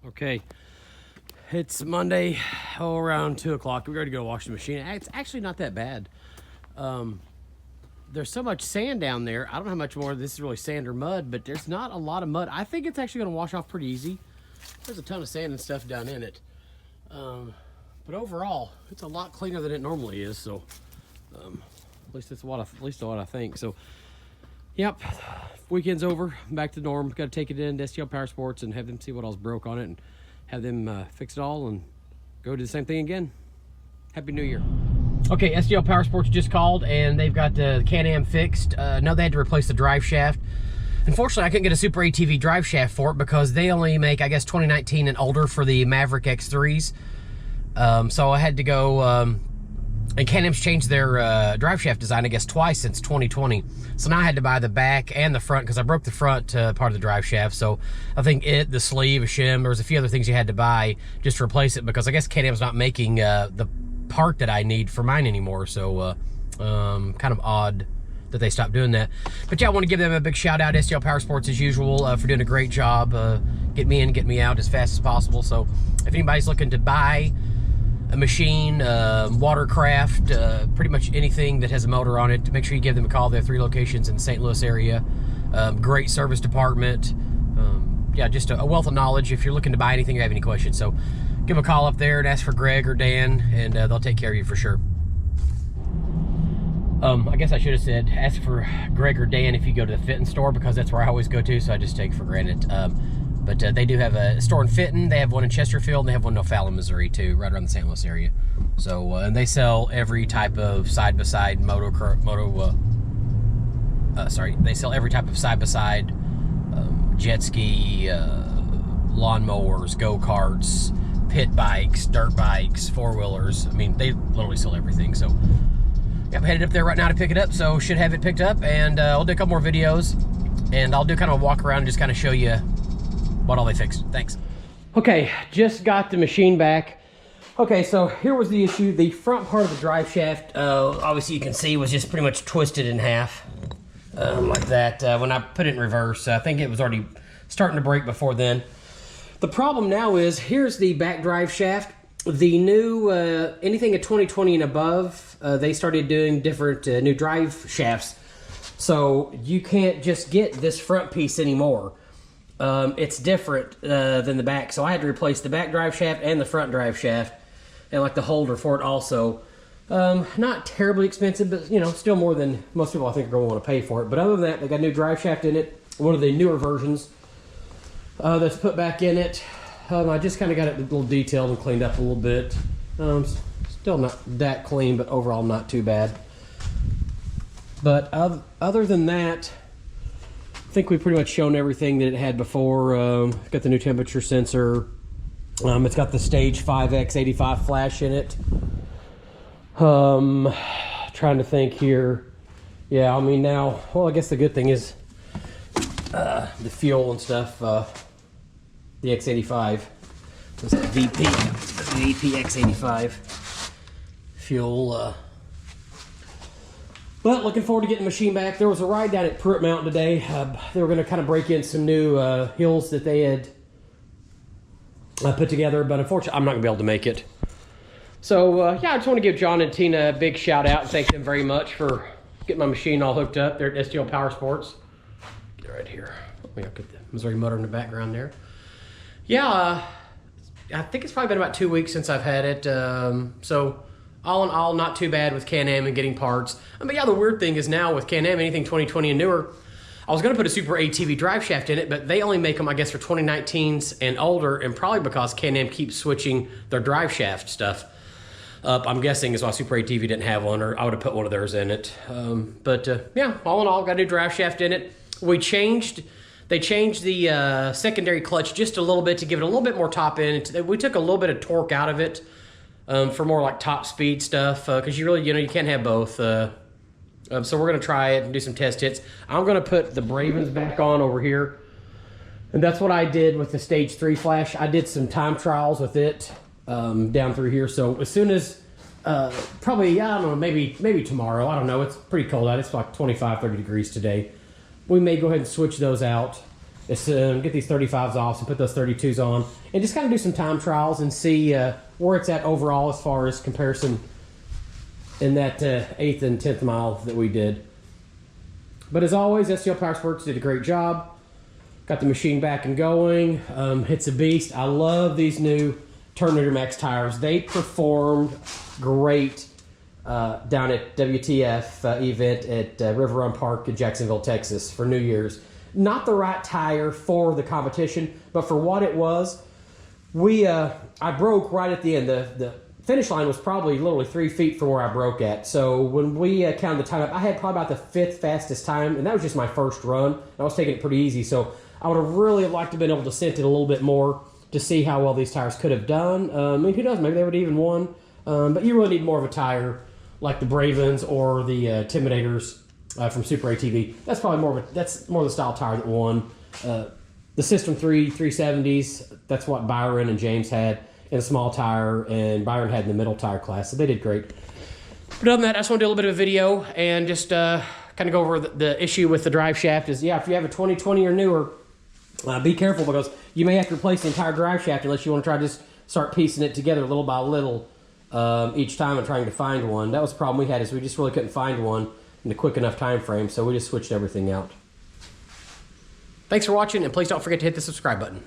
Okay, it's Monday, around 2 o'clock. We're ready to go wash the machine. It's actually not that bad. There's so much sand down there. I don't know how much more this is really sand or mud, but there's not a lot of mud. I think it's actually going to wash off pretty easy. There's a ton of sand and stuff down in it. But overall, it's a lot cleaner than it normally is. So, at least that's what I think. So, yep, weekend's over. I'm back to norm. Got to take it in to StlPowersports and have them see what else broke on it and have them fix it all and go do the same thing again. Happy New Year. Okay, StlPowersports just called and they've got the Can Am fixed. No, they had to replace the drive shaft. Unfortunately, I couldn't get a SuperATV drive shaft for it because they only make, I guess, 2019 and older for the Maverick X3s. So I had to go, and Can Am's changed their drive shaft design, I guess, twice since 2020. So now I had to buy the back and the front because I broke the front part of the drive shaft. So I think the sleeve, a shim, there was a few other things you had to buy just to replace it because I guess Can Am's not making the part that I need for mine anymore. So kind of odd that they stopped doing that. But yeah, I want to give them a big shout out, StlPowersports as usual, for doing a great job. Get me in, get me out as fast as possible. So if anybody's looking to buy a machine, watercraft, pretty much anything that has a motor on it, make sure you give them a call. They have 3 locations in the St. Louis area. Great service department. Yeah, just a wealth of knowledge if you're looking to buy anything or have any questions. So give them a call up there and ask for Greg or Dan, and they'll take care of you for sure. I guess I should have said ask for Greg or Dan if you go to the Fitton store, because that's where I always go to, so I just take it for granted. But they do have a store in Fitton. They have one in Chesterfield, and they have one in O'Fallon, Missouri, too, right around the St. Louis area. So, and they sell every type of side-by-side they sell every type of side-by-side, jet ski, lawnmowers, go-karts, pit bikes, dirt bikes, four-wheelers. I mean, they literally sell everything. So, yeah, I'm headed up there right now to pick it up, so should have it picked up, and I'll do a couple more videos, and I'll do kind of a walk around and just kind of show you what all they fixed. Thanks. Okay, just got the machine back. Okay, so here was the issue. The front part of the drive shaft, obviously you can see, was just pretty much twisted in half, like that. When I put it in reverse, I think it was already starting to break before then. The problem now is, here's the back drive shaft. The new, anything at 2020 and above, they started doing different new drive shafts. So you can't just get this front piece anymore. It's different than the back. So I had to replace the back drive shaft and the front drive shaft, and like the holder for it also. Not terribly expensive, but you know, still more than most people I think are going to want to pay for it. But other than that, they got a new drive shaft in it, one of the newer versions that's put back in it. I just kind of got it a little detailed and cleaned up a little bit. Still not that clean, but overall not too bad. But other than that, I think we've pretty much shown everything that it had before. It's got the new temperature sensor. It's got the Stage 5X85 flash in it. Trying to think here. Yeah, I mean now, well, I guess the good thing is the fuel and stuff. The X85. That's the VP X85 fuel. But looking forward to getting the machine back. There was a ride down at Pruitt Mountain today. They were going to kind of break in some new hills that they had put together, but unfortunately I'm not going to be able to make it. So yeah, I just want to give John and Tina a big shout out and thank them very much for getting my machine all hooked up. They're at StlPowersports. Get right here. Let me look at the Missouri motor in the background there. Yeah, I think it's probably been about 2 weeks since I've had it. So all in all, not too bad with Can Am and getting parts. But yeah, the weird thing is now with Can Am, anything 2020 and newer, I was going to put a SuperATV drive shaft in it, but they only make them, I guess, for 2019s and older, and probably because Can Am keeps switching their drive shaft stuff up. I'm guessing is why SuperATV didn't have one, or I would have put one of theirs in it. Yeah, all in all, got a new drive shaft in it. They changed the secondary clutch just a little bit to give it a little bit more top end. We took a little bit of torque out of it for more like top speed stuff, because you really, you can't have both. So we're going to try it and do some test hits. I'm going to put the Bravens back on over here. And that's what I did with the Stage 3 flash. I did some time trials with it down through here. So as soon as, probably, I don't know, maybe tomorrow. I don't know. It's pretty cold out. It's like 25, 30 degrees today. We may go ahead and switch those out is get these 35s off and put those 32s on, and just kind of do some time trials and see where it's at overall as far as comparison in that 8th and 10th mile that we did. But as always, StlPowersports did a great job. Got the machine back and going. It's a beast. I love these new Terminator Max tires. They performed great down at WTF event at River Run Park in Jacksonville, Texas for New Year's. Not the right tire for the competition, but for what it was, I broke right at the end. The finish line was probably literally 3 feet from where I broke at. So when we counted the time up, I had probably about the 5th fastest time, and that was just my first run. I was taking it pretty easy, so I would have really liked to have been able to scent it a little bit more to see how well these tires could have done. I mean, who knows? Maybe they would have even won. But you really need more of a tire like the Bravens or the Intimidators from SuperATV. That's probably that's more the style tire that won. The System 3 370s, that's what Byron and James had in a small tire, and Byron had in the middle tire class, so they did great. But other than that, I just want to do a little bit of a video and just kind of go over the issue with the drive shaft is, yeah, if you have a 2020 or newer, be careful, because you may have to replace the entire drive shaft unless you want to try to just start piecing it together little by little each time and trying to find one. That was the problem we had, is we just really couldn't find one in a quick enough time frame, so we just switched everything out. Thanks for watching, and please don't forget to hit the subscribe button.